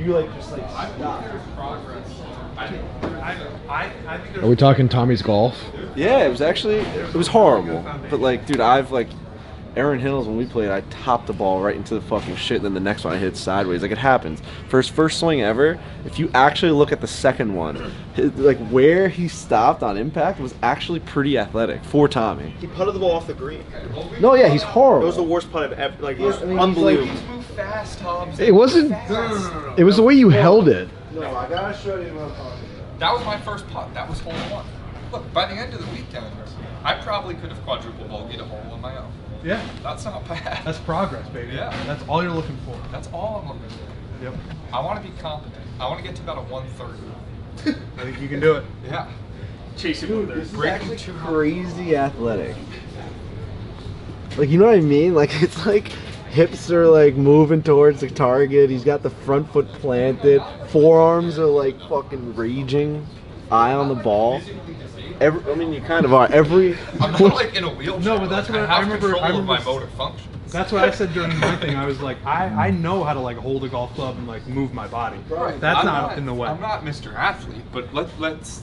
You like just like stop. Are we talking Tommy's golf? Yeah, it was horrible. But like, dude, Aaron Hills, when we played, I topped the ball right into the fucking shit, and then the next one I hit sideways. Like, it happens. For his first swing ever, if you actually look at the second one, like, where he stopped on impact was actually pretty athletic for Tommy. He putted the ball off the green. No, yeah, he's horrible. It was the worst putt I've ever, like, it was unbelievable. He's moved fast, Tom. It wasn't. No. It was the way you held it. No, I gotta show you what I'm talking about. That was my first putt. That was hole one. Look, by the end of the weekend, I probably could have quadruple bogeyed a hole on my own. Yeah. That's not bad. That's progress, baby. Yeah. That's all you're looking for. That's all I'm looking for. Yep. I want to be competent. I want to get to about a 130. I think you can do it. Yeah. Chasing Dude, this is Breaking actually 200. crazy athletic. Like, you know what I mean? Like, it's like hips are like moving towards the target. He's got the front foot planted. Forearms are like fucking raging. Eye on the ball. I mean, you kind of are. I'm not like in a wheelchair. No, but that's like, what I I have remember. control I of remember my motor functions. That's what I said during my thing. I was like, I know how to like hold a golf club and like move my body. Right. That's I'm not in the way. I'm not Mr. Athlete, but let's.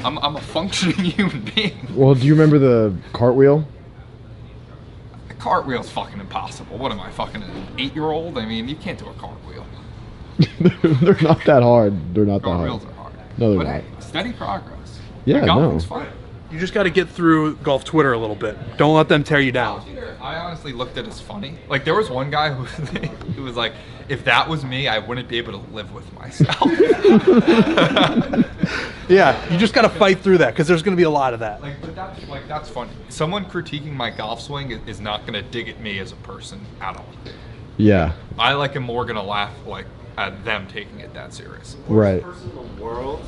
I'm a functioning human being. Well, do you remember the cartwheel? A cartwheel's fucking impossible. What am I, fucking an 8-year-old? I mean, you can't do a cartwheel. They're not that hard. They're not that hard. Cartwheels are hard. No, they're but not. hey, steady progress. Yeah, Like, golfing's no. fun. You just got to get through golf Twitter a little bit. Don't let them tear you down. I honestly looked at it as funny. Like, there was one guy who was like, if that was me, I wouldn't be able to live with myself. Yeah, you just got to fight through that because there's going to be a lot of that. But that's funny. Someone critiquing my golf swing is not going to dig at me as a person at all. Yeah. I am more going to laugh like at them taking it that serious. Right. Worst person in the world,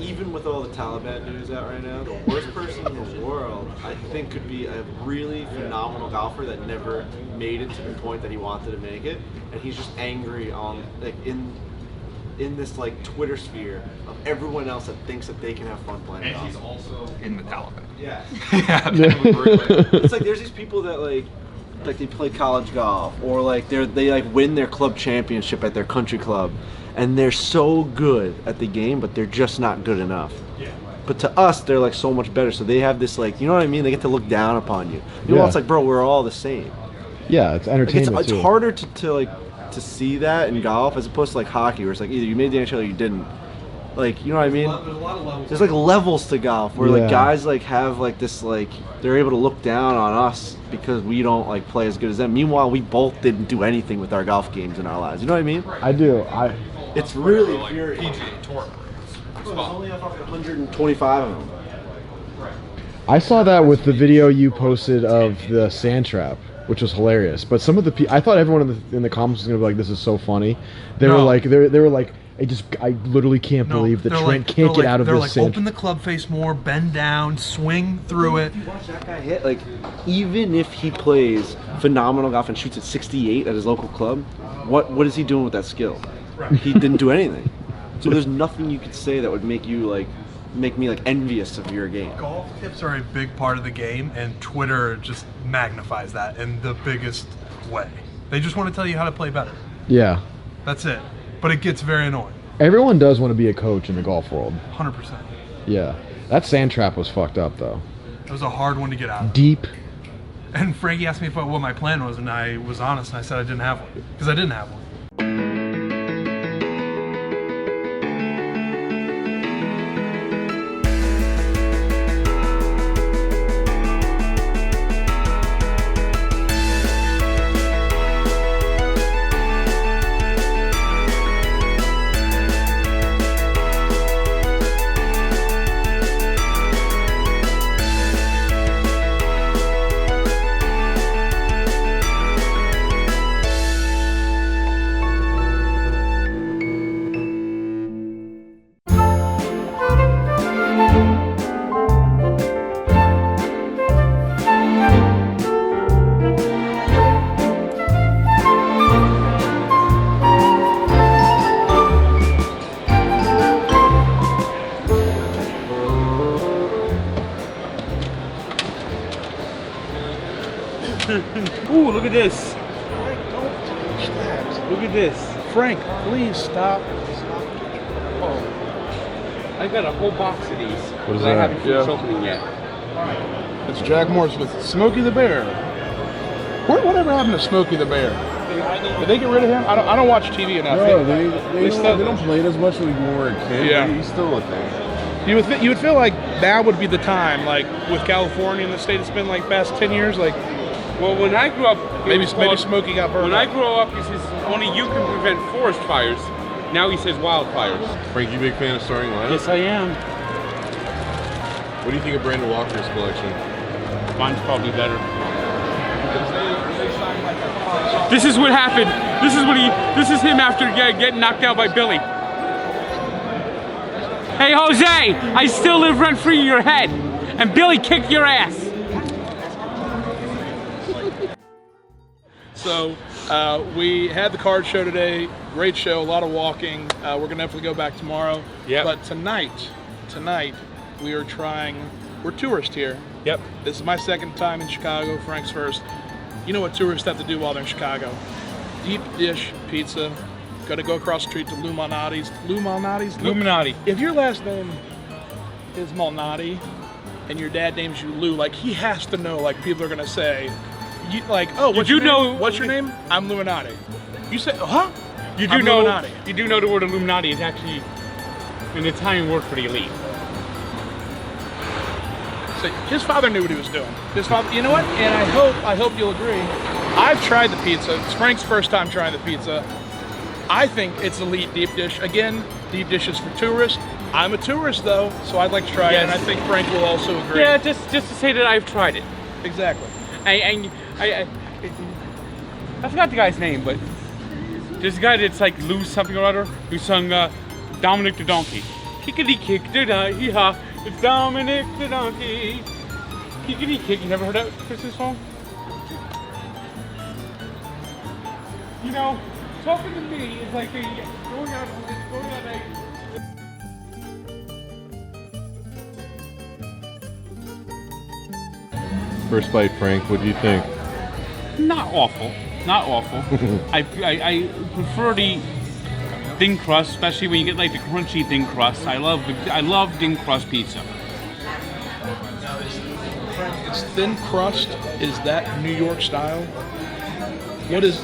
even with all the Taliban news out right now, the worst person in the world, I think, could be a really phenomenal golfer that never made it to the point that he wanted to make it, and he's just angry on like in this like Twitter sphere of everyone else that thinks that they can have fun playing golf. And he's also in the Taliban. Yeah. Yeah, that would really. It's like there's these people that like they play college golf or like they like win their club championship at their country club, and they're so good at the game, but they're just not good enough. Yeah. But to us, they're like so much better. So they have this like, you know what I mean? They get to look down upon you. You know, it's like, bro, we're all the same. Yeah, it's entertainment Like it's too. harder to see that in golf as opposed to like hockey, where it's like either you made the NHL or you didn't. Like, you know what I mean? There's a lot of levels. There's like levels to golf where Yeah. like guys like have like this like they're able to look down on us because we don't like play as good as them. Meanwhile, we both didn't do anything with our golf games in our lives. You know what I mean? I do. It's really like infuriating. PGA Tour. There's only 125 of them. I saw that with the video you posted of the sand trap, which was hilarious. But some of the I thought everyone in the comments was gonna be like, "This is so funny." They were like, they were like, I literally can't believe that Trent can't get out of they're this like, sand. open the club face more, bend down, swing through it. You watch that guy hit, like, even if he plays phenomenal golf and shoots at 68 at his local club, what is he doing with that skill? He didn't do anything. So there's nothing you could say that would make you like make me like envious of your game. Golf tips are a big part of the game, and Twitter just magnifies that in the biggest way. They just want to tell you how to play better. Yeah. That's it. But it gets very annoying. Everyone does want to be a coach in the golf world. 100%. Yeah. That sand trap was fucked up though. It was a hard one to get out of. Deep. And Frankie asked me what my plan was, and I was honest, and I said I didn't have one. Because I didn't have one. Ooh, look at this. Look at this. Frank, please stop. I got a whole box of these. What is I that? haven't finished opening yet. It's Jack Morris with Smokey the Bear. Whatever happened to Smokey the Bear? Did they get rid of him? I don't watch TV enough. No, they don't play it as much as we were a kid. Yeah. He's still a thing. You would feel like now would be the time, like with California and the state it's been like past 10 years, like Well, when I grew up, maybe Smokey got burned. when I grew up, he says only you can prevent forest fires. Now he says wildfires. Frank, you a big fan of starting lineup? Yes, I am. What do you think of Brandon Walker's collection? Mine's probably better. This is what happened. This is him after getting knocked out by Billy. Hey, Jose, I still live rent free in your head. And Billy kicked your ass. So we had the card show today. Great show, a lot of walking. We're gonna definitely go back tomorrow. Yep. But tonight, we're tourists here. Yep. This is my second time in Chicago, Frank's first. You know what tourists have to do while they're in Chicago? Deep dish pizza. Gotta go across the street to Lou Malnati's. Illuminati. If your last name is Malnati and your dad names you Lou, like he has to know, like people are gonna say, what's your name? What's your name? I'm Illuminati. You say, huh? You I'm do know Illuminati. You do know the word Illuminati is actually an Italian word for the elite. So his father knew what he was doing. His father, you know what? And I hope you'll agree. I've tried the pizza. It's Frank's first time trying the pizza. I think it's elite deep dish. Again, deep dish is for tourists. I'm a tourist though, so I'd like to try it, and I think Frank will also agree. Yeah, just to say that I've tried it. Exactly. I forgot the guy's name, but there's a guy that's like Lou something or other who sung Dominic the Donkey. Kickity kick da da hee ha. It's Dominic the Donkey. Kickity kick. You never heard that Christmas song? You know, talking to me is like going out a. First bite, Frank. What do you think? Not awful. Not awful. I prefer the thin crust, especially when you get like the crunchy thin crust. I love thin crust pizza. It's thin crust. Is that New York style? What is?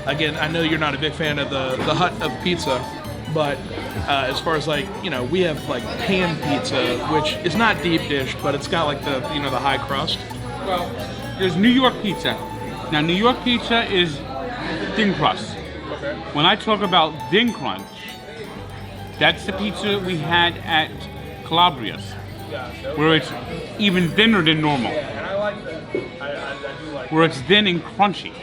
Again, I know you're not a big fan of the hut of pizza, but as far as we have like pan pizza, which is not deep dish, but it's got like the the high crust. Well, there's New York pizza. Now, New York pizza is thin crust. Okay. When I talk about thin crunch, that's the pizza we had at Calabria's, where it's even thinner than normal. And I like that. I do like. Where it's thin and crunchy.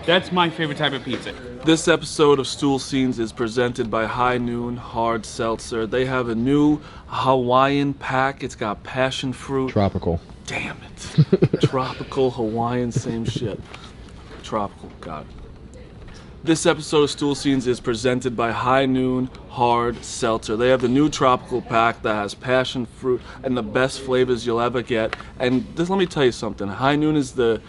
That's my favorite type of pizza. This episode of Stool Scenes is presented by High Noon Hard Seltzer. They have a new Hawaiian pack. It's got passion fruit. Tropical. Damn it. Tropical, Hawaiian, same shit. Tropical, God. This episode of Stool Scenes is presented by High Noon Hard Seltzer. They have the new tropical pack that has passion fruit and the best flavors you'll ever get. And let me tell you something. High Noon is the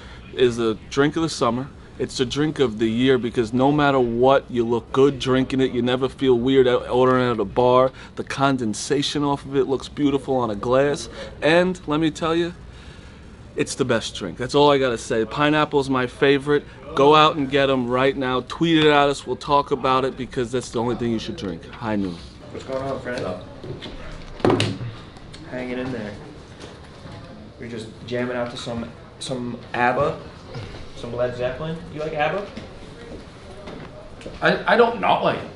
drink of the summer. It's the drink of the year because no matter what, you look good drinking it. You never feel weird ordering at a bar. The condensation off of it looks beautiful on a glass. And let me tell you, it's the best drink. That's all I gotta say. Pineapple's my favorite. Go out and get them right now. Tweet it at us. We'll talk about it because that's the only thing you should drink. High Noon. What's going on, friend? Hanging in there. We're just jamming out to some ABBA, some Led Zeppelin. You like ABBA? I don't not like it.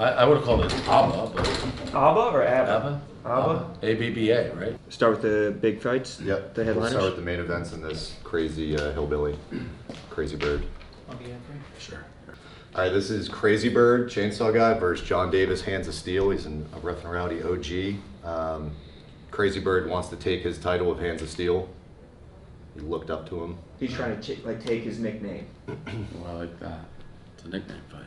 I would have called it ABBA, but ABBA or ABBA? ABBA? ABBA? ABBA, right? Start with the big fights. Yep. The headliners. We'll start with the main events in this crazy hillbilly, Crazy Bird. Sure. All right, this is Crazy Bird, Chainsaw Guy versus John Davis, Hands of Steel. He's a Rough N Rowdy OG. Crazy Bird wants to take his title of Hands of Steel. He looked up to him. He's trying to take his nickname. Well, I like that. It's a nickname fight.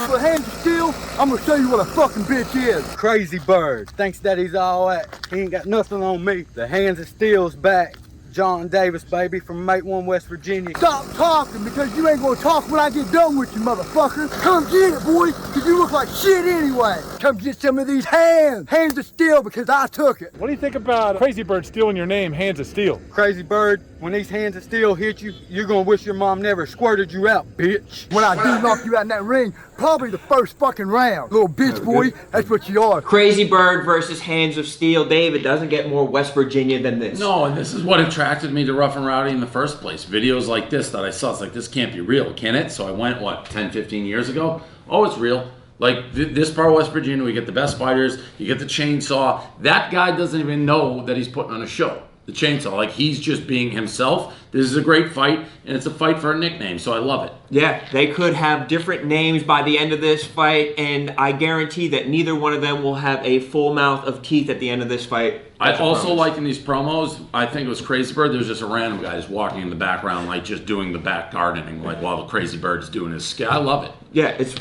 For Hands of Steel, I'm gonna show you what a fucking bitch is. Crazy Bird thinks that he's all that. He ain't got nothing on me. The Hands of Steel's back. John Davis, baby, from Mate 1, West Virginia. Stop talking, because you ain't gonna talk when I get done with you, motherfucker. Come get it, boy, because you look like shit anyway. Come get some of these hands of steel, because I took it. What do you think about Crazy Bird stealing your name, Hands of Steel? Crazy Bird, when these hands of steel hit you, you're gonna wish your mom never squirted you out, bitch. When I do knock you out in that ring, probably the first fucking round. Little bitch boy, that's what you are. Crazy Bird versus Hands of Steel. Dave, it doesn't get more West Virginia than this. No, and this is what attracted me to Rough N Rowdy in the first place. Videos like this that I saw, it's like, this can't be real, can it? So I went, what, 10, 15 years ago? Oh, it's real. Like, this part of West Virginia, we get the best fighters, you get the chainsaw. That guy doesn't even know that he's putting on a show. The chainsaw, like, he's just being himself. This is a great fight, and it's a fight for a nickname, so I love it. Yeah, they could have different names by the end of this fight, and I guarantee that neither one of them will have a full mouth of teeth at the end of this fight. I also like in these promos, I think it was Crazy Bird, there was just a random guy just walking in the background, like just doing the back gardening, like while the Crazy Bird's doing his skit. I love it. Yeah, it's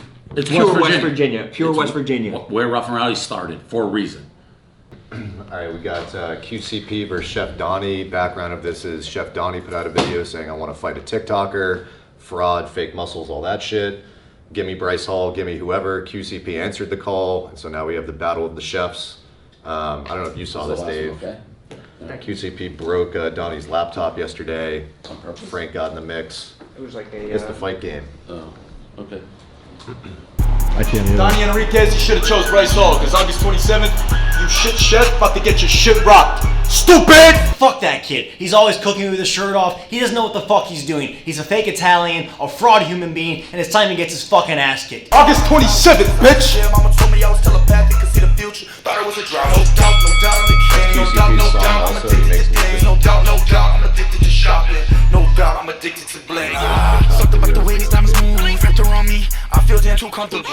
pure West Virginia. Pure West Virginia. Where Rough N Rowdy started, for a reason. All right, we got QCP versus Chef Donnie. Background of this is Chef Donnie put out a video saying, I want to fight a TikToker, fraud, fake muscles, all that shit. Gimme Bryce Hall, gimme whoever. QCP answered the call, and so now we have the battle of the chefs. I don't know if you saw this, Dave. Okay. Yeah. QCP broke Donnie's laptop yesterday. Frank got in the mix. It was like a... It's the fight game. Oh, okay. I can't hear Donnie Enriquez, you should have chose Bryce Hall, because August 27th, you shit chef about to get your shit rocked. Stupid! Fuck that kid. He's always cooking with his shirt off. He doesn't know what the fuck he's doing. He's a fake Italian, a fraud human being, and it's time he gets his fucking ass kicked. August 27th, bitch! Mama told me I was telepathic, could see the future. Thought it was a drama. No doubt, no doubt, I'm addicted to games. No doubt, I'm addicted to shopping. No doubt, I'm addicted to bling. Something about the way these diamonds move. Factor on me, I feel damn too comfortable.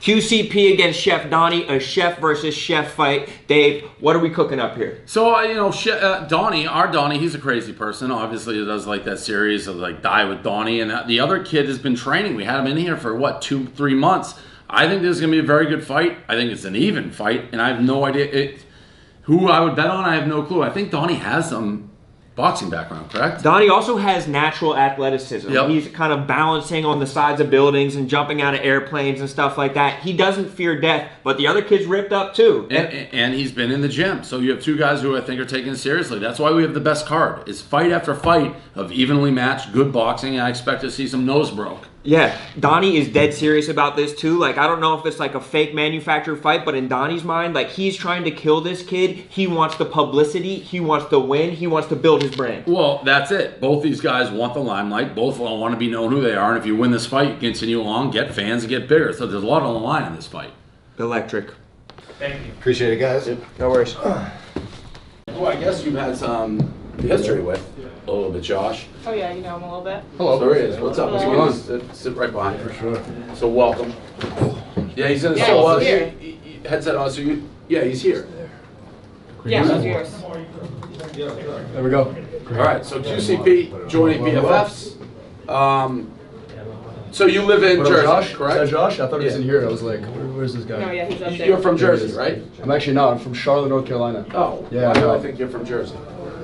QCP against Chef Donnie, a chef versus chef fight. Dave, what are we cooking up here? So, you know, Donnie, our Donnie, he's a crazy person. Obviously, he does like that series of like Die with Donnie. And the other kid has been training. We had him in here for what, 2-3 months. I think this is going to be a very good fight. I think it's an even fight. And I have no idea who I would bet on. I have no clue. I think Donnie has some boxing background, correct? Donnie also has natural athleticism. Yep. He's kind of balancing on the sides of buildings and jumping out of airplanes and stuff like that. He doesn't fear death, but the other kid's ripped up too. And he's been in the gym. So you have two guys who I think are taken seriously. That's why we have the best card. It's fight after fight of evenly matched, good boxing, and I expect to see some nose broke. Yeah, Donnie is dead serious about this too. Like, I don't know if it's like a fake manufactured fight, but in Donnie's mind, like, he's trying to kill this kid. He wants the publicity. He wants to win. He wants to build his brand. Well, that's it. Both these guys want the limelight. Both want to be known who they are. And if you win this fight, you continue along, get fans, and get bigger. So there's a lot on the line in this fight. Electric. Thank you. Appreciate it, guys. No worries. Well, I guess you've had some history with a little bit, Josh. Oh yeah, you know him a little bit. Hello. There he is. What's up? What's Hello. going on? Sit right behind. For sure. So welcome. Yeah, he's in the Yeah, he's here. headset on. So he's here. Yeah, that's yours. There we go. All right. So QCP joining BFFs. So you live in Jersey, Josh? correct? Is that Josh? I thought he was in here. I was like, where's this guy? No, yeah, he's up there. You're from Jersey, right? I'm actually not. I'm from Charlotte, North Carolina. Oh, yeah. Why do I think you're from Jersey?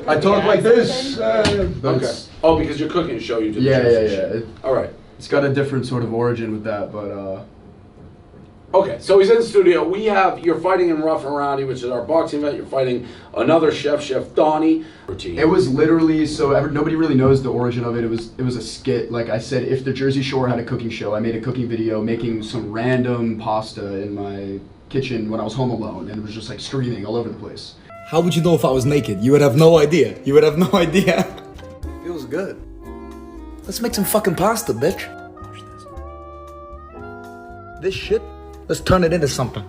I talk like this. Okay. Oh, because your cooking show you did. Yeah. All right. It's got a different sort of origin with that, but Okay, so he's in the studio. You're fighting in Rough N Rowdy, which is our boxing event. You're fighting another chef, Chef Donnie. it was literally nobody really knows the origin of it. It was a skit. Like I said, if the Jersey Shore had a cooking show, I made a cooking video making some random pasta in my kitchen when I was home alone, and it was just like streaming all over the place. How would you know if I was naked? You would have no idea. You would have no idea. Feels good. Let's make some fucking pasta, bitch. This shit, let's turn it into something.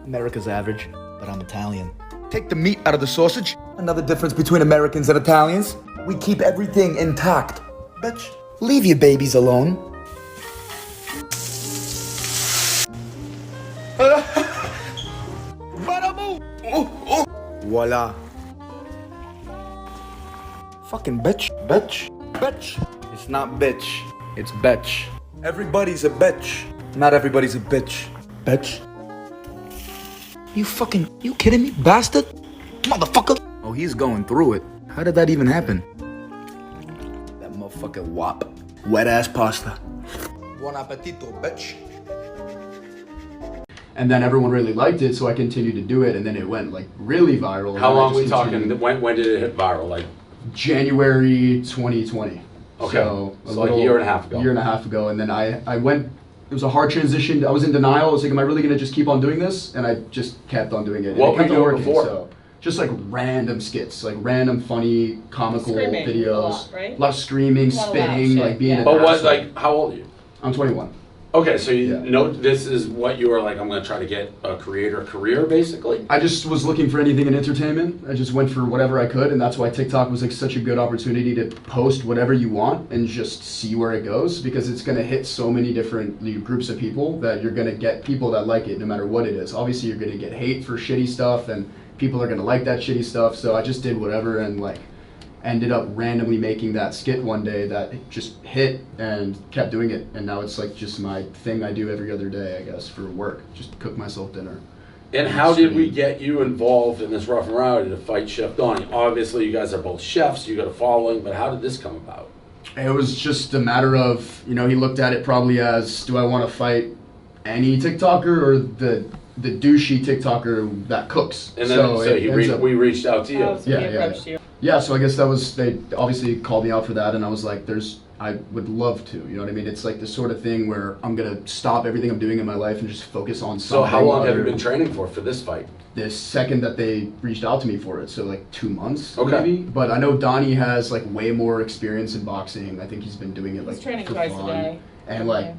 America's average, but I'm Italian. Take the meat out of the sausage. Another difference between Americans and Italians. We keep everything intact. Bitch, leave your babies alone. Voila. Fucking bitch. Bitch. It's not bitch. It's bitch. Everybody's a bitch. Not everybody's a bitch. Bitch. You kidding me, bastard? Motherfucker. Oh, he's going through it. How did that even happen? That motherfucking wop. Wet ass pasta. Buon appetito, bitch. And then everyone really liked it, so I continued to do it, and then it went like really viral. How and I long just we talking? continued. When did it hit viral? Like January 2020. Okay. So like a year and a half ago. Year and a half ago, and then I went. It was a hard transition. I was in denial. I was like, am I really gonna just keep on doing this? And I just kept on doing it. What and it kept were on you working. before? So just like random skits, like random funny, comical Screaming videos. a lot, right? A lot of screaming, Not a lot of spitting, shit, like being. yeah. an But what? asshole. Like, how old are you? I'm 21. Okay, so you know this is what you were like. I'm gonna try to get a creator career, basically. I just was looking for anything in entertainment. I just went for whatever I could, and that's why TikTok was like such a good opportunity to post whatever you want and just see where it goes, because it's gonna hit so many different groups of people that you're gonna get people that like it no matter what it is. Obviously, you're gonna get hate for shitty stuff, and people are gonna like that shitty stuff. So I just did whatever and like ended up randomly making that skit one day that just hit and kept doing it, and now it's like just my thing I do every other day, I guess, for work. Just cook myself dinner. And how did we get you involved in this Rough N Rowdy to fight Chef Donnie? Obviously, you guys are both chefs. You got a following, but how did this come about? It was just a matter of, he looked at it probably as, do I want to fight any TikToker or the douchey TikToker that cooks? And then we reached out to you. Oh, so he approached you. Yeah, so I guess that was, they obviously called me out for that, and I was like, I would love to, you know what I mean? It's like this sort of thing where I'm going to stop everything I'm doing in my life and just focus on something. So how long have you been training for this fight? The second that they reached out to me for it, so like 2 months maybe. Okay. But I know Donnie has like way more experience in boxing. I think he's been doing it like He's training for twice a fun. day. And like,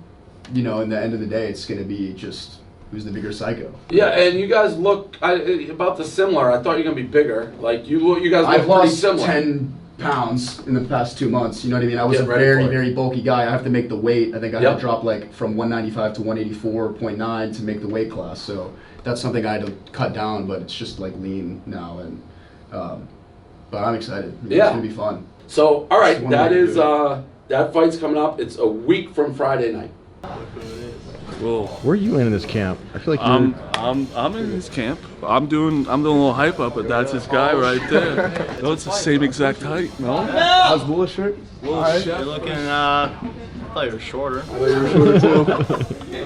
in the end of the day, it's going to be just who's the bigger psycho. Yeah, and you guys look about the similar. I thought you were gonna be bigger. Like you guys look I've pretty lost similar. 10 pounds in the past 2 months. You know what I mean? I was Get a ready very, for it. very bulky guy. I have to make the weight. I think I had Yep. to drop like from 195 to 184.9 to make the weight class. So that's something I had to cut down, but it's just like lean now. And but I'm excited. It's Yeah. gonna be fun. So all right, Just one that way to is do it. that fight's coming up. It's a week from Friday night. Whoa. Where are you in this camp? I feel like I'm in his camp. I'm doing a little hype up, but that's his guy right there. No, it's the same exact height. No. How's Bullish shirt? Bullish You're looking, I thought you were shorter.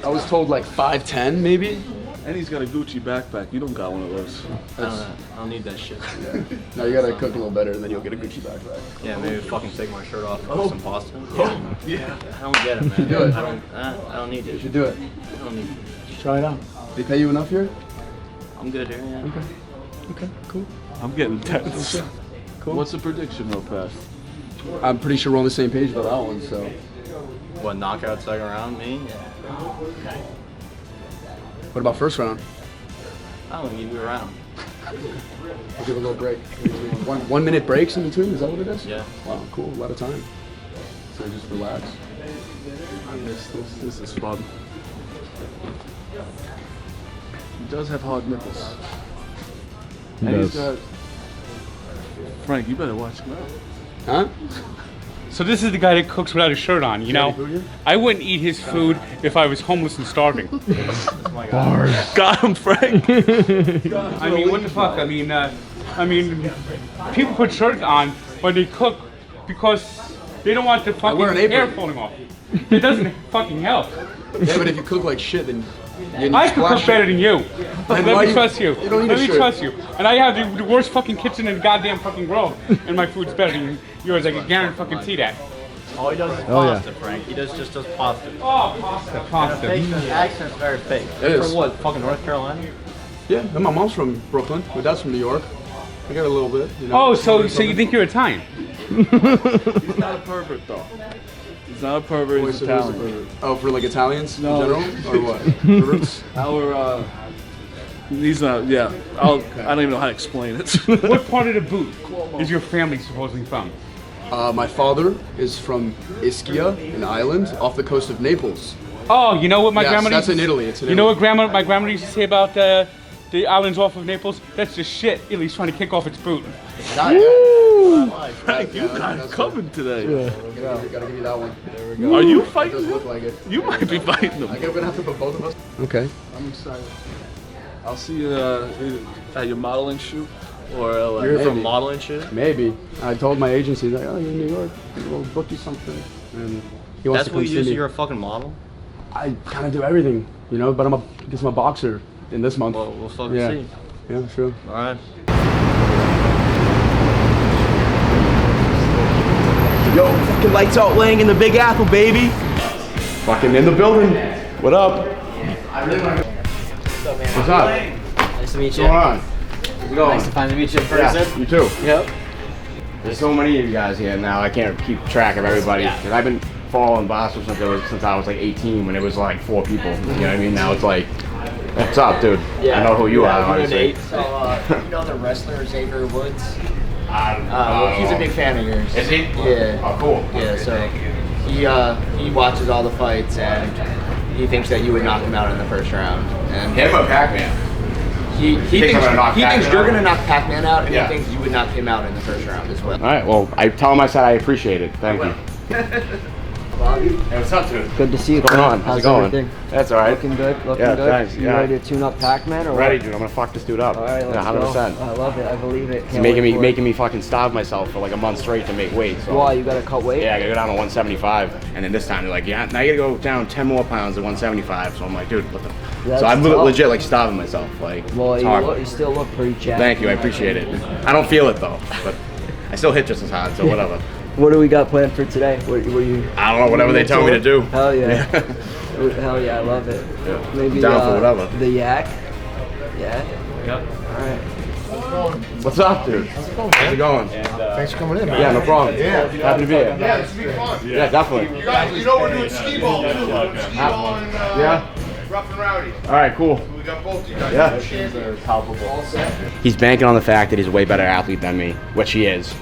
I was told like 5'10" maybe. And he's got a Gucci backpack. You don't got one of those. I don't need that shit. Now you gotta cook a little better, and then you'll get a Gucci backpack. Yeah, maybe fucking take my shirt off, Oh. cook some pasta. Yeah. I don't get it, man. You should do it. I don't need it. You should do it. I don't need it. Try it out. They pay you enough here? I'm good here, yeah. Okay, cool. I'm getting tense. Cool. What's the prediction real fast? I'm pretty sure we're on the same page about that one, so. What, knockout second round, me? What about first round? I don't give you a round. We'll give a little break. 1 minute breaks in between, is that what it is? Yeah. Wow, cool, a lot of time. So just relax. I miss this. This is fun. He does have hard nipples. He And does. he's got... Frank, you better watch him out. Huh? So this is the guy that cooks without a shirt on, you know? I wouldn't eat his food if I was homeless and starving. Bars. Got him, Frank. I mean, what the fuck? I mean, people put shirts on when they cook because they don't want the fucking wear an apron. hair falling off. It doesn't fucking help. Yeah, but if you cook like shit, then you I can cook better than you. Then Let why me you- trust you. you don't need Let a me shirt. trust you. And I have the worst fucking kitchen in the goddamn fucking world, and my food's better than yours. I can guarantee that. All he does is Oh, yeah. pasta, Frank. He just does pasta. Oh, pasta, pasta. Fake, the accent's very fake. It is. From what, fucking North Carolina? Yeah, and my mom's from Brooklyn. My dad's from New York. I got a little bit, you know. Oh, so you think you're Italian? He's not a pervert, though. He's not a pervert, he's Wait, so who's the Italian. pervert? Oh, for like Italians No. in general? Or what? Perverts? He's not, yeah. I don't even know how to explain it. What part of the boot is your family supposedly from? My father is from Ischia, an island off the coast of Naples. Oh, you know what my Yes, grandmother that's used to in Italy, it's in You know Italy. what my grandmother used to say about the islands off of Naples? That's just shit. Italy's trying to kick off its boot. Woo! Frank, you got it coming today. Gotta give you that one. There we go. Are you It fighting does him? look like it. You might be fighting him. I guess we're gonna have to put both of us. Okay. I'm excited. I'll see you at your modeling shoot. or LA? You're from modeling shit? Maybe. I told my agency, like, oh, you're in New York, we'll book you something. And he wants That's to what come you see do, so me. you're a fucking model? I kind of do everything, you know, but I'm a boxer in this month. Well, we'll fucking yeah. see. Yeah, sure. All right. Yo, fucking lights out laying in the Big Apple, baby. Fucking in the building. What up? What's up? Nice to meet What's you. going on? How's it going? Nice to finally meet you in person. Yeah, you too. Yep. There's so many of you guys here now. I can't keep track of everybody. Cause I've been following Barstool since I was like 18, when it was like 4 people. You know what I mean? Now it's like, what's up, dude? I know who you are, obviously. So, you know the wrestler Xavier Woods? Well, he's a big fan of yours. Is he? Yeah. Oh, cool. Yeah, so he watches all the fights and he thinks that you would knock him out in the first round. And Him or Pac-Man? He thinks you're gonna knock Pac-Man out, and Yeah. he thinks you would knock him out in the first round as well. All right. Well, I tell him I said I appreciate it. Thank you. Bobby? Hey, what's up, dude? Good to see you. What's going on? How's How's it going? everything? That's all right. Looking good. Looking Yeah, good. thanks. You Yeah. ready to tune up Pac-Man or what? Ready, dude. I'm gonna fuck this dude up. All right, let's 100%. go. I love it. I believe it. He's Can't making wait me for making me fucking starve myself for like a month straight to make weight. So. Why? You gotta cut weight? Yeah, I gotta go down to 175, and then this time they're like, yeah, now you gotta go down 10 more pounds to 175. So I'm like, dude, what the? That's so I'm tough. legit like starving myself. Like, Well, it's you, hard. you still look pretty jacked. Thank you, I appreciate it. I don't feel it though, but I still hit just as hard. So whatever. What do we got planned for today? What you? I don't know, whatever they tell me to do. Hell yeah. Hell yeah, I love it. Yeah. Maybe Down for whatever. The yak. Yeah. Yep. All right. What's up, dude? How's it going? Thanks for coming in, man. Yeah, no problem. Yeah. Happy to be here. Yeah, this will be fun. Yeah, definitely. You guys, you know we're doing skee ball too. Skee ball and Yeah. Rough N Rowdy. All right, cool. We got both of you guys. Yeah. All set. He's banking on the fact that he's a way better athlete than me, which he is.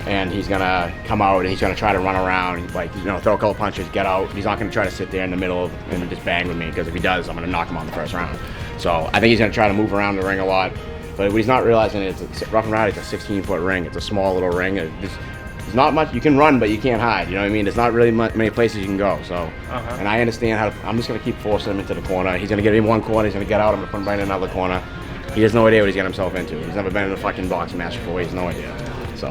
And he's gonna come out and he's gonna try to run around, like, you know, throw a couple punches, get out. He's not gonna try to sit there in the middle and just bang with me, because if he does, I'm gonna knock him out in the first round. So I think he's gonna try to move around the ring a lot. But what he's not realizing is Rough N Rowdy is a 16-foot ring. It's a small little ring. There's not much you can run, but you can't hide. You know what I mean? There's not really many places you can go. So, and I understand how. I'm just gonna keep forcing him into the corner. He's gonna get in one corner. He's gonna get out. I'm gonna put him right in another corner. He has no idea what he's getting himself into. He's never been in a fucking boxing match before. He has no idea. So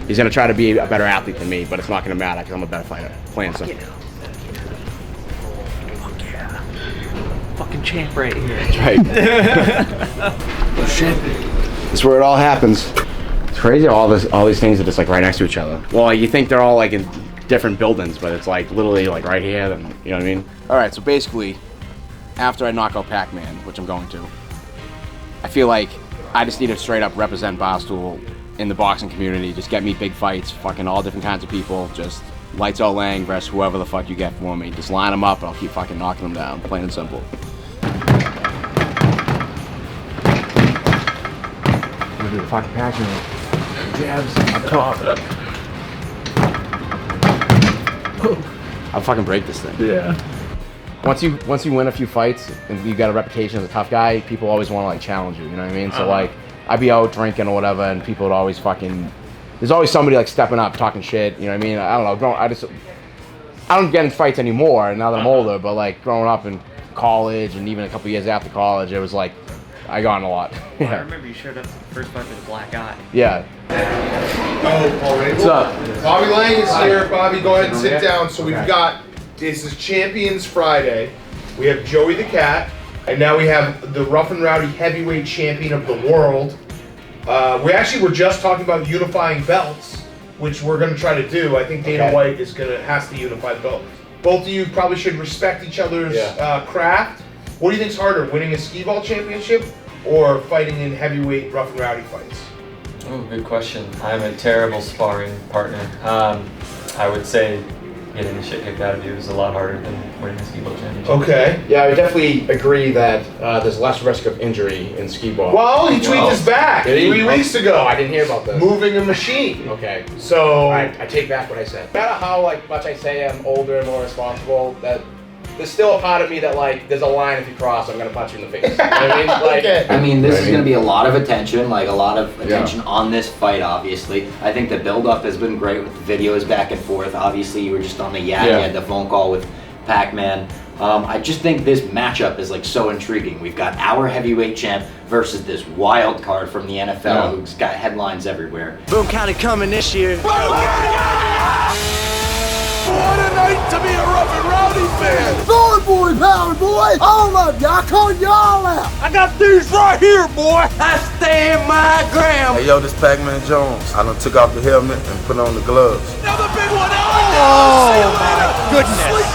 he's gonna try to be a better athlete than me, but it's not gonna matter because I'm a better fighter. Plain and simple. Fucking champ right here. That's right. Oh shit. That's where it all happens. It's crazy. All these things are just like right next to each other. Well, you think they're all like in different buildings, but it's like literally like right here. And you know what I mean? All right. So basically, after I knock out Pac-Man, which I'm going to, I feel like I just need to straight up represent Barstool in the boxing community. Just get me big fights, fucking all different kinds of people. Just lights out Lang versus whoever the fuck you get for me. Just line them up and I'll keep fucking knocking them down. Plain and simple. I'm gonna do the fucking Pac-Man. Jabs up top. I'll fucking break this thing. Yeah. Once you win a few fights and you got a reputation as a tough guy, people always want to like challenge you. You know what I mean? So like, I'd be out drinking or whatever, and people would always fucking. There's always somebody like stepping up, talking shit. You know what I mean? I don't know. I don't get in fights anymore now that I'm older. But like growing up in college and even a couple years after college, it was like I got in a lot. I remember you showed up to the first fight with a black eye. Yeah. Oh, already. What's up? Bobby Lang is here. Bobby, go ahead and sit down. So we've got, this is Champions Friday. We have Joey the Cat, and now we have the Rough N Rowdy heavyweight champion of the world. We actually were just talking about unifying belts, which we're going to try to do. I think Dana White has to unify the belt. Both of you probably should respect each other's craft. What do you think's harder, winning a skee ball championship or fighting in heavyweight Rough N Rowdy fights? Oh, good question. I'm a terrible sparring partner. I would say getting the shit kicked out of you is a lot harder than winning a skee ball championship. Okay. Yeah, I would definitely agree that there's less risk of injury in skee ball. Well, he tweeted this back 3 weeks ago. Oh, I didn't hear about this. Moving a machine. Okay. So I take back what I said. No matter how much I say I'm older and more responsible, that there's still a part of me that there's a line if you cross, I'm gonna punch you in the face. You know what I mean? I mean, this is going to be a lot of attention, on this fight, obviously. I think the build-up has been great with the videos back and forth. Obviously, you were just on the yak. You had the phone call with Pac-Man. I just think this matchup is like so intriguing. We've got our heavyweight champ versus this wild card from the NFL who's got headlines everywhere. Boone County coming this year. What a night to be a Rough N Rowdy fan! Sorry, boy, power boy! All of you, I called y'all out! I got these right here, boy! I stand my ground. Hey, yo, this Pac-Man Jones. I done took off the helmet and put on the gloves. Another big one! Oh, my goodness!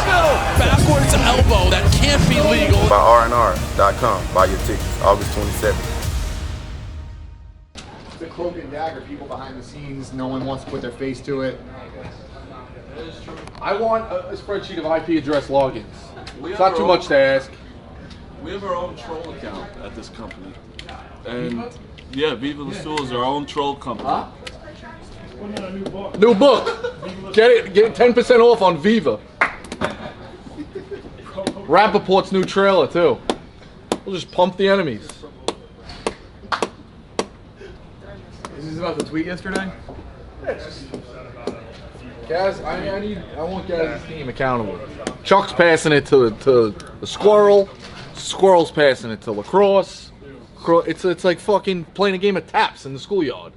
Backwards elbow, that can't be legal. By rnr.com. Buy your tickets, August 27th. The cloak and dagger, people behind the scenes, no one wants to put their face to it. I want a spreadsheet of IP address logins. It's not too much to ask. We have our own troll account at this company. And yeah, Viva La Stool is our own troll company. Huh? New book. Get 10% off on Viva. Rappaport's new trailer too. We'll just pump the enemies. Is this about the tweet yesterday? Gaz, I want Gaz's team accountable. Chuck's passing it to the squirrel. Squirrel's passing it to lacrosse. It's like fucking playing a game of taps in the schoolyard.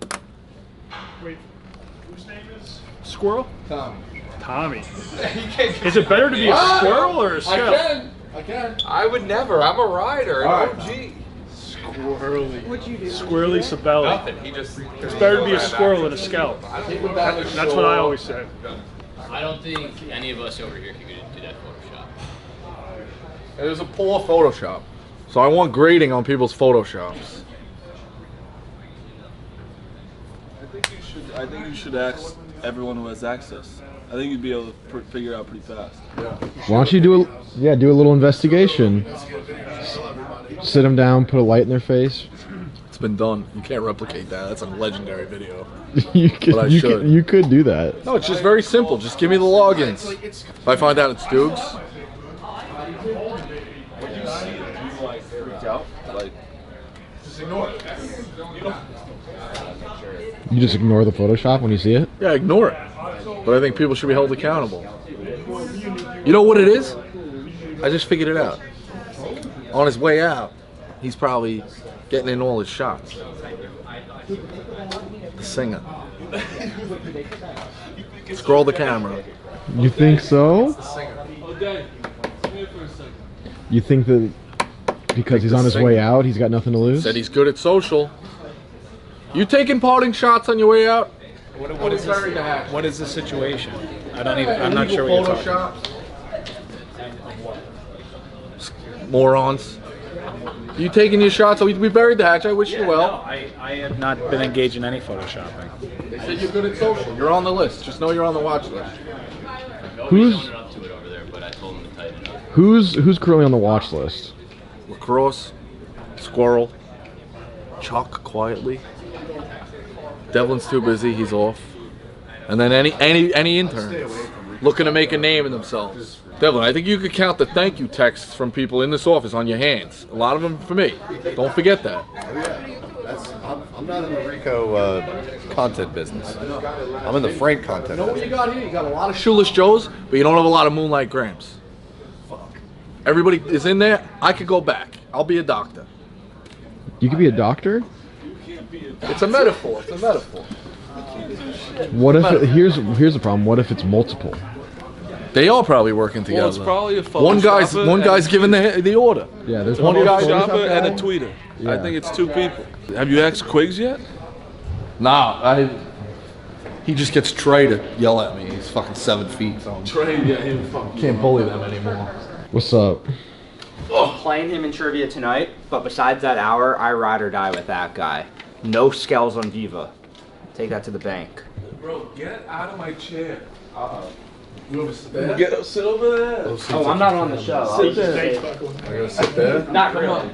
Wait, whose name is Squirrel? Tommy. Is it better to be a squirrel or a skell? I can. I would never. I'm a rider, an All OG. Squirrely. What'd you do? Squirrely Sabelli. Nothing. He just. It's better to be a squirrel than a skell. That's what I always say. I don't think any of us over here can do that Photoshop. It was a poor Photoshop. So I want grading on people's Photoshops. I think you should ask everyone who has access. I think you'd be able to figure it out pretty fast. Yeah. Why don't you do a little investigation? Sit them down, put a light in their face. It's been done. You can't replicate that. That's a legendary video. you could do that. No, it's just very simple. Just give me the logins. If I find out it's Dukes. When you see it, you like freak out? Like, just ignore it. You just ignore the Photoshop when you see it? Yeah, ignore it. But I think people should be held accountable. You know what it is? I just figured it out. On his way out, he's probably getting in all his shots. The singer. Scroll the camera. You think so? You think that because he's on his way out, he's got nothing to lose? Said he's good at social. You taking parting shots on your way out? What is the situation? I'm not sure what you're talking about. Morons. You taking your shots? We buried the hatch. I wish you well. No, I have not been engaged in any photoshopping. They said you're good at social. You're on the list. Just know you're on the watch list. Who's currently on the watch list? Lacrosse, Squirrel, Chuck quietly. Devlin's too busy. He's off. And then any interns looking to make a name in themselves. Devlin, I think you could count the thank you texts from people in this office on your hands. A lot of them for me. Don't forget that. I'm not in the Rico content business. I'm in the Frank content You know what business. you got here? You got a lot of Shoeless Joes, but you don't have a lot of Moonlight Grams. Everybody is in there. I could go back. I'll be a doctor. You could be a doctor? It's a metaphor. It's a metaphor. What if here's the problem? What if it's multiple? They are probably working together. Well, it's probably a one guy's giving the order. Yeah, there's one guy shopper and a tweeter. Yeah. I think it's two people. Have you asked Quiggs yet? Nah, he just gets Trey to yell at me. He's fucking 7 feet. So Trey, yeah, he fucking can't bully them anymore. What's up? Playing him in trivia tonight, but besides that hour, I ride or die with that guy. No skells on Viva. Take that to the bank. Bro, get out of my chair. You want to sit there? Sit over there. Oh, I'm not on the show. Sit there. I gotta sit there? Not really.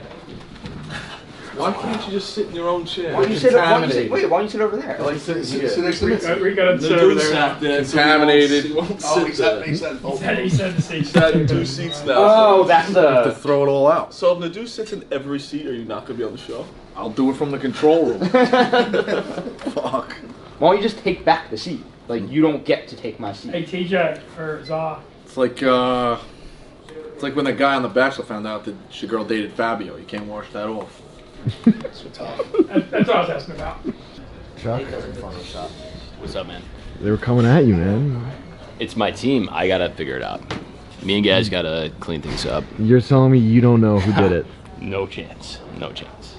Why can't you just sit in your own chair? Why don't you sit over there? Like, sit next to me. We gotta sit over there. Contaminated. He won't sit there. He said the seat. He's had 2 seats now. Oh, that's To throw it all out. So if Nadu sits in every seat, are you not going to be on the show? I'll do it from the control room. Fuck. Why don't you just take back the seat? Like, you don't get to take my seat. Hey, TJ, or Za. It's like, like when that guy on The Bachelor found out that your girl dated Fabio. You can't wash that off. That's what I was asking about. Chuck? What's up, man? They were coming at you, man. It's my team. I gotta figure it out. Me and guys gotta clean things up. You're telling me you don't know who did it? No chance. No chance.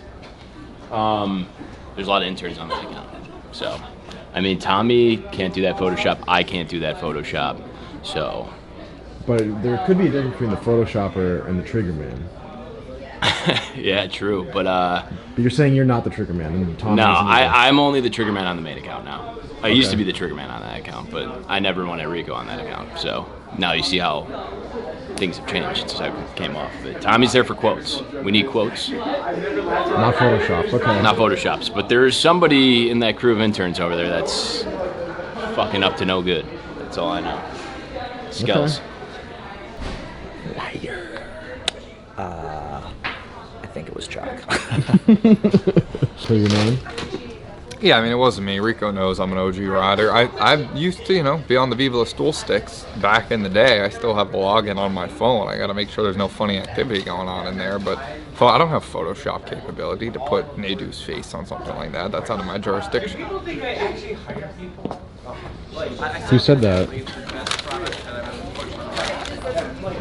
There's a lot of interns on my account. So, I mean, Tommy can't do that Photoshop. I can't do that Photoshop. So. But there could be a difference between the Photoshopper and the Trigger Man. Yeah, true. But you're saying you're not the Trigger Man. And Tommy no, isn't either. I'm only the Trigger Man on the main account now. I used to Okay. be the Trigger Man on that account, but I never wanted Rico on that account. So now you see how things have changed since I came off of it. Tommy's there for quotes. We need quotes. Not Photoshops, okay. Not Photoshops, but there's somebody in that crew of interns over there that's fucking up to no good. That's all I know. Skells. I think it was Chuck. So your name? Yeah, I mean, it wasn't me. Rico knows I'm an OG rider. I used to, be on the Viva La Stool sticks back in the day. I still have the login on my phone. I got to make sure there's no funny activity going on in there. But I don't have Photoshop capability to put Nadu's face on something like that. That's out of my jurisdiction. Who said that?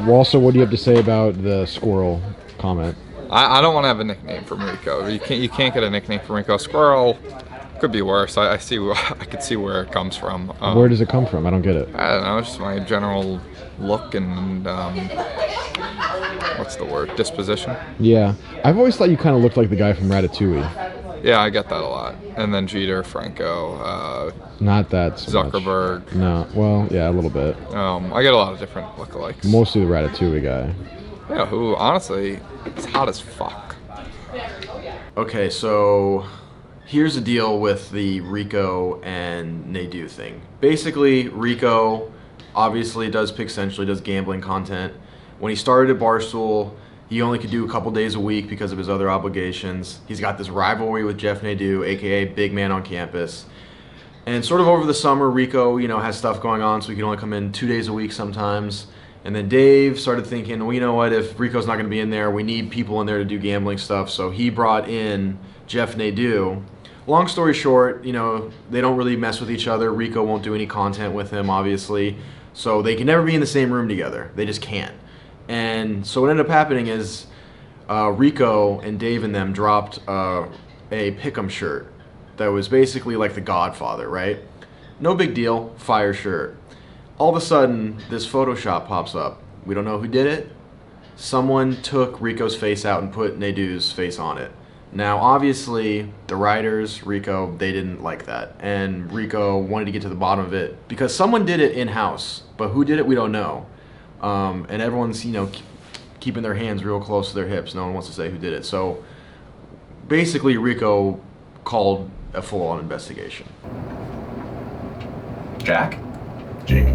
Well, also, what do you have to say about the squirrel comment? I don't want to have a nickname for Rico. You can't get a nickname for Rico. Squirrel could be worse. I could see where it comes from. Where does it come from? I don't get it. I don't know. It's just my general look and what's the word? Disposition. Yeah. I've always thought you kind of looked like the guy from Ratatouille. Yeah, I get that a lot. And then Jeter, Franco, Not that so Zuckerberg. much. No. Well, yeah, a little bit. I get a lot of different lookalikes. Mostly the Ratatouille guy. Yeah, who honestly is hot as fuck. Okay, so here's the deal with the Rico and Nadu thing. Basically, Rico obviously does pick Essentially, does gambling content. When he started at Barstool, he only could do a couple days a week because of his other obligations. He's got this rivalry with Jeff Nadu, aka Big Man on Campus. And sort of over the summer, Rico, has stuff going on, so he can only come in 2 days a week sometimes. And then Dave started thinking, well, you know what, if Rico's not going to be in there, we need people in there to do gambling stuff. So he brought in Jeff Nadu. Long story short, they don't really mess with each other. Rico won't do any content with him, obviously. So they can never be in the same room together. They just can't. And so what ended up happening is Rico and Dave and them dropped a Pick'em shirt that was basically like the Godfather, right? No big deal, fire shirt. All of a sudden, this Photoshop pops up. We don't know who did it. Someone took Rico's face out and put Nadu's face on it. Now, obviously, the writers, Rico, they didn't like that. And Rico wanted to get to the bottom of it because someone did it in-house. But who did it, we don't know. And everyone's, keeping their hands real close to their hips. No one wants to say who did it. So, basically, Rico called a full-on investigation. Jack? Jake.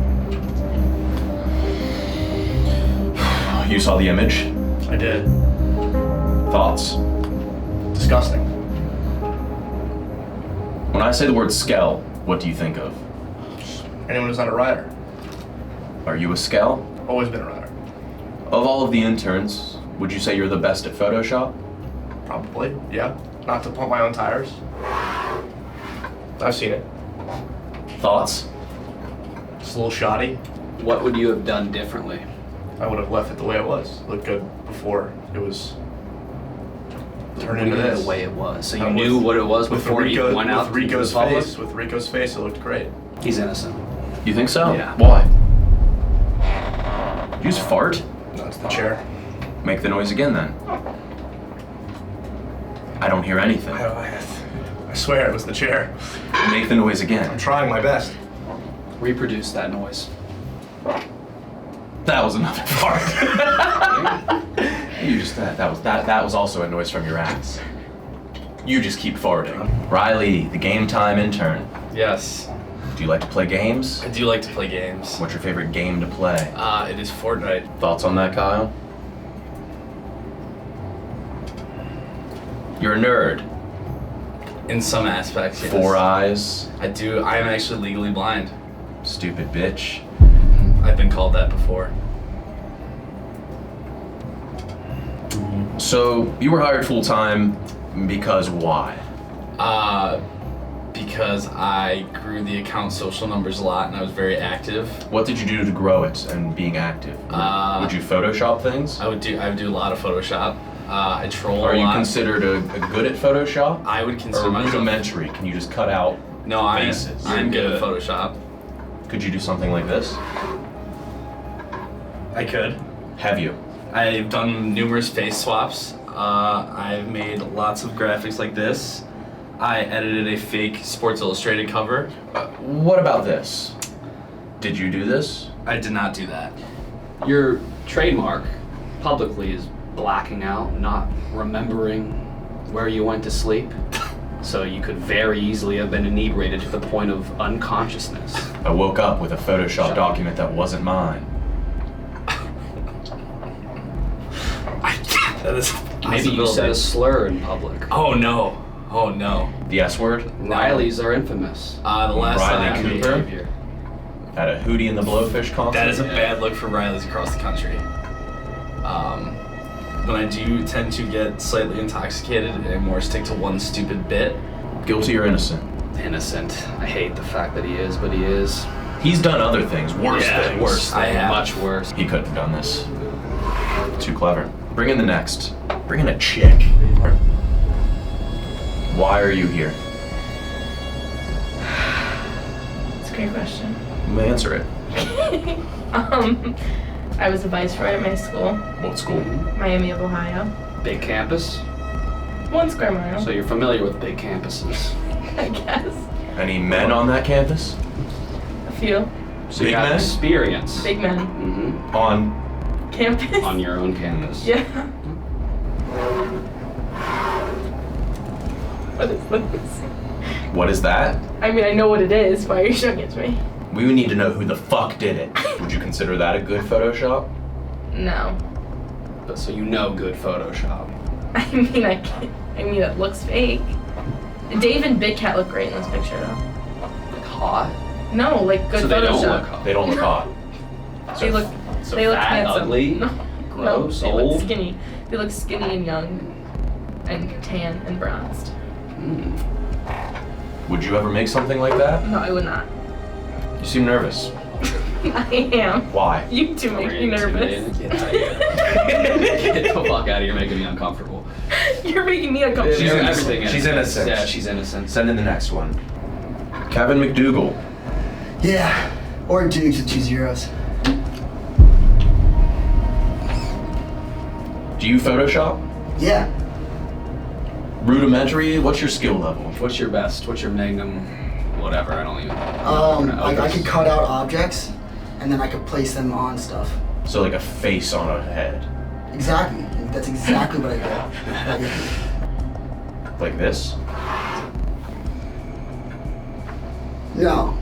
You saw the image? I did. Thoughts? Disgusting. When I say the word skell, what do you think of? Anyone who's not a rider. Are you a skell? Always been a rider. Of all of the interns, would you say you're the best at Photoshop? Probably, yeah. Not to pump my own tires. I've seen it. Thoughts? It's a little shoddy. What would you have done differently? I would have left it the way it was. Looked good before it was turned into this. The way it was. So you knew what it was before he went out with Rico's to the public? face. With Rico's face, it looked great. He's innocent. You think so? Yeah. Why? Did you just fart? No, it's the chair. Make the noise again then. I don't hear anything. I swear it was the chair. Make the noise again. I'm trying my best. Reproduce that noise. That was another fart. You just that was also a noise from your ass. You just keep farting. Riley, the game time intern. Yes. Do you like to play games? I do like to play games. What's your favorite game to play? It is Fortnite. Thoughts on that, Kyle? You're a nerd. In some aspects, yes. 4 eyes. I do. I am actually legally blind. Stupid bitch. I've been called that before. So you were hired full time because why? Because I grew the account social numbers a lot and I was very active. What did you do to grow it and being active? Would you Photoshop things? I would do a lot of Photoshop. I troll a lot. Are you considered a good at Photoshop? I would consider or myself rudimentary? Can you just cut out faces? I'm good at Photoshop. Could you do something like this? I could. Have you? I've done numerous face swaps. I've made lots of graphics like this. I edited a fake Sports Illustrated cover. What about this? Did you do this? I did not do that. Your trademark publicly is blacking out, not remembering where you went to sleep. So you could very easily have been inebriated to the point of unconsciousness. I woke up with a Photoshop document that wasn't mine. That is Maybe you said a slur in public. Oh no. Oh no. The S word? Rileys are infamous. The last Riley time Cooper at a Hootie and the Blowfish concert. That is a bad look for Rileys across the country. When I do tend to get slightly intoxicated and more stick to one stupid bit. Guilty or innocent? Innocent. I hate the fact that he is, but he is. He's done other things, worse things. Worse. I have. Much worse. He couldn't have done this. Too clever. Bring in the next. Bring in a chick. Why are you here? That's a great question. Answer it. I was a vice chair at my school. What school? Miami of Ohio. Big campus? 1 square mile. So you're familiar with big campuses? I guess. Any men on that campus? A few. So Big you have men? experience. Big men. Mm-hmm. On campus. On your own campus. Yeah. What is this? What is that? I mean, I know what it is. Why are you showing it to me? We would need to know who the fuck did it. Would you consider that a good Photoshop? No. But so you know good Photoshop. I mean, it looks fake. Dave and Big Cat look great in this picture, though. Like hot? No, like good so Photoshop. They don't look hot. They don't look hot. They look. So they look fat, handsome. ugly, no, gross, no, they old. look skinny. They look skinny and young, and tan and bronzed. Would you ever make something like that? No, I would not. You seem nervous. I am. Why? You two make me nervous. Get out of here. Get the fuck out of here. You're making me uncomfortable. You're making me uncomfortable. She's innocent. Everything She's innocent. Yeah, she's innocent. Send in the next one. Kevin McDougal. Yeah, or Dukes with 2 zeros. Do you Photoshop? Yeah. Rudimentary? What's your skill level? What's your best? What's your magnum? Whatever, I don't even. I could cut out objects, and then I could place them on stuff. So like a face on a head. Exactly. That's exactly what I did. Like this? No,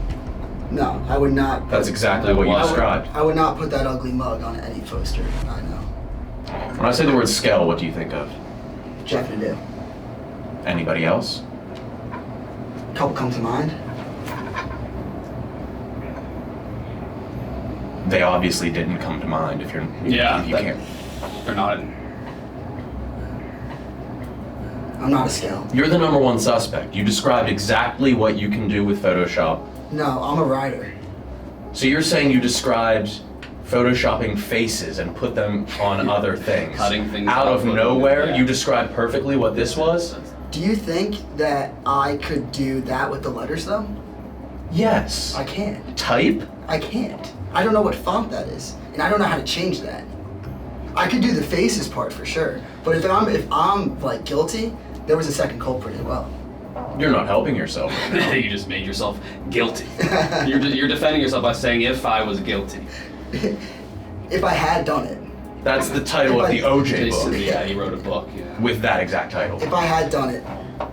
I would not. That's exactly what you described. I would not put that ugly mug on any poster. I know. When I say the word skell, what do you think of? Jeff Nadu. Anybody else? A couple come to mind. They obviously didn't come to mind if you're. Yeah, you can't. They're not. I'm not a skell. You're the number one suspect. You described exactly what you can do with Photoshop. No, I'm a writer. So you're saying you described Photoshopping faces and put them on other things. Cutting things out of nowhere. Yeah. You described perfectly what this was. Do you think that I could do that with the letters though? Yes. I can't. Type? I can't. I don't know what font that is, and I don't know how to change that. I could do the faces part for sure, but if I'm like guilty, there was a second culprit as well. You're not helping yourself. You just made yourself guilty. You're defending yourself by saying if I was guilty. If I had done it. That's the title of the OJ book. Yeah, he wrote a book. Yeah. With that exact title. If I had done it,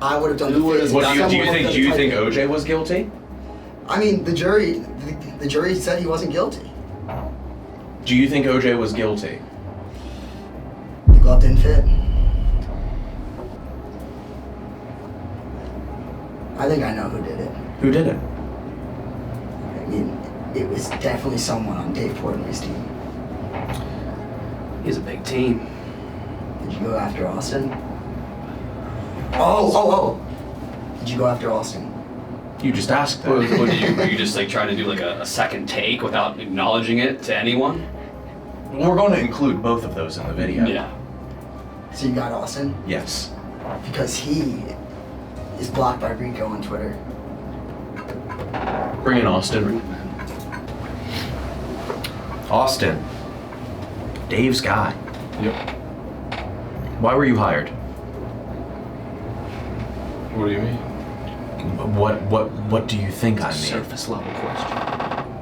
I would have done the faces. What do you think OJ was guilty? I mean, the jury said he wasn't guilty. Do you think OJ was guilty? The glove didn't fit. I think I know who did it. Who did it? I mean, it was definitely someone on Dave Portnoy's team. He's a big team. Did you go after Austin? Oh. Did you go after Austin? You just asked that. Were you just like trying to do like a second take without acknowledging it to anyone? We're going to include both of those in the video. Yeah. So you got Austin? Yes. Because he is blocked by Rico on Twitter. Bring in Austin. Austin. Dave's guy. Yep. Why were you hired? What do you mean? What do you think I mean? Surface level question.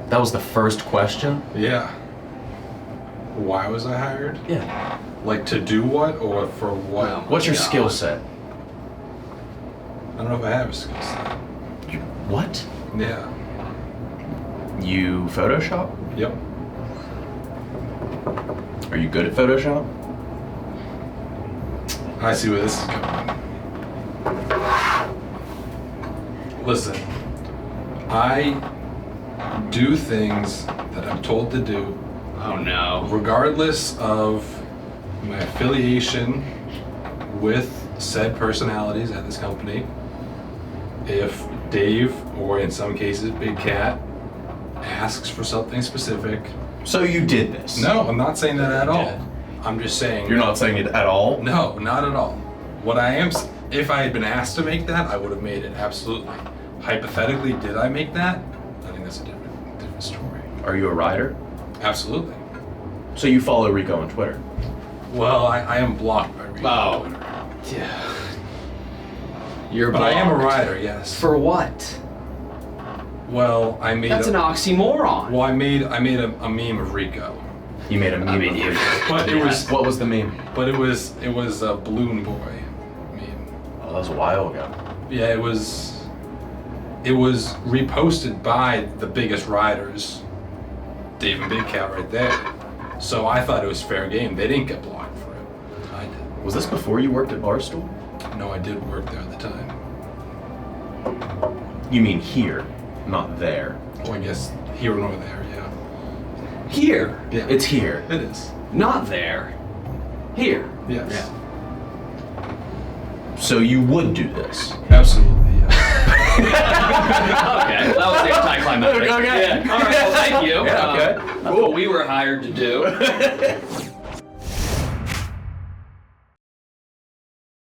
That was the first question? Yeah. Why was I hired? Yeah. Like to do what or for what? What's your skill set? I don't know if I have a skill set. What? Yeah. You Photoshop? Yep. Are you good at Photoshop? I see where this is going. Listen, I do things that I'm told to do. Oh no. Regardless of my affiliation with said personalities at this company. If Dave, or in some cases Big Cat, asks for something specific. So you did this? No, I'm not saying that at all. I'm just saying. You're not saying it at all? No, not at all. What I am, if I had been asked to make that, I would have made it, absolutely. Hypothetically, did I make that? I think that's a different story. Are you a rider? Absolutely. So you follow Rico on Twitter? Well, I am blocked by Rico on Twitter. Yeah. You're But blocked. I am a rider, yes. For what? Well, I made That's an oxymoron. Well, I made a meme of Rico. You made a meme of Rico. But it was. What was the meme? But it was a Balloon Boy meme. Oh, that was a while ago. Yeah, it was reposted by the biggest riders, Dave and Big Cat right there. So I thought it was fair game. They didn't get blocked for it. I did. Was this before you worked at Barstool? No, I did work there at the time. You mean here, not there? Well, I guess here nor there, yeah. Here? Yeah. It's here. It is. Not there. Here. Yes. Yeah. So you would do this? Absolutely, yeah. Okay, that was anticlimactic. Okay. Yeah. All right, well, thank you. Yeah, okay. That's what we were hired to do.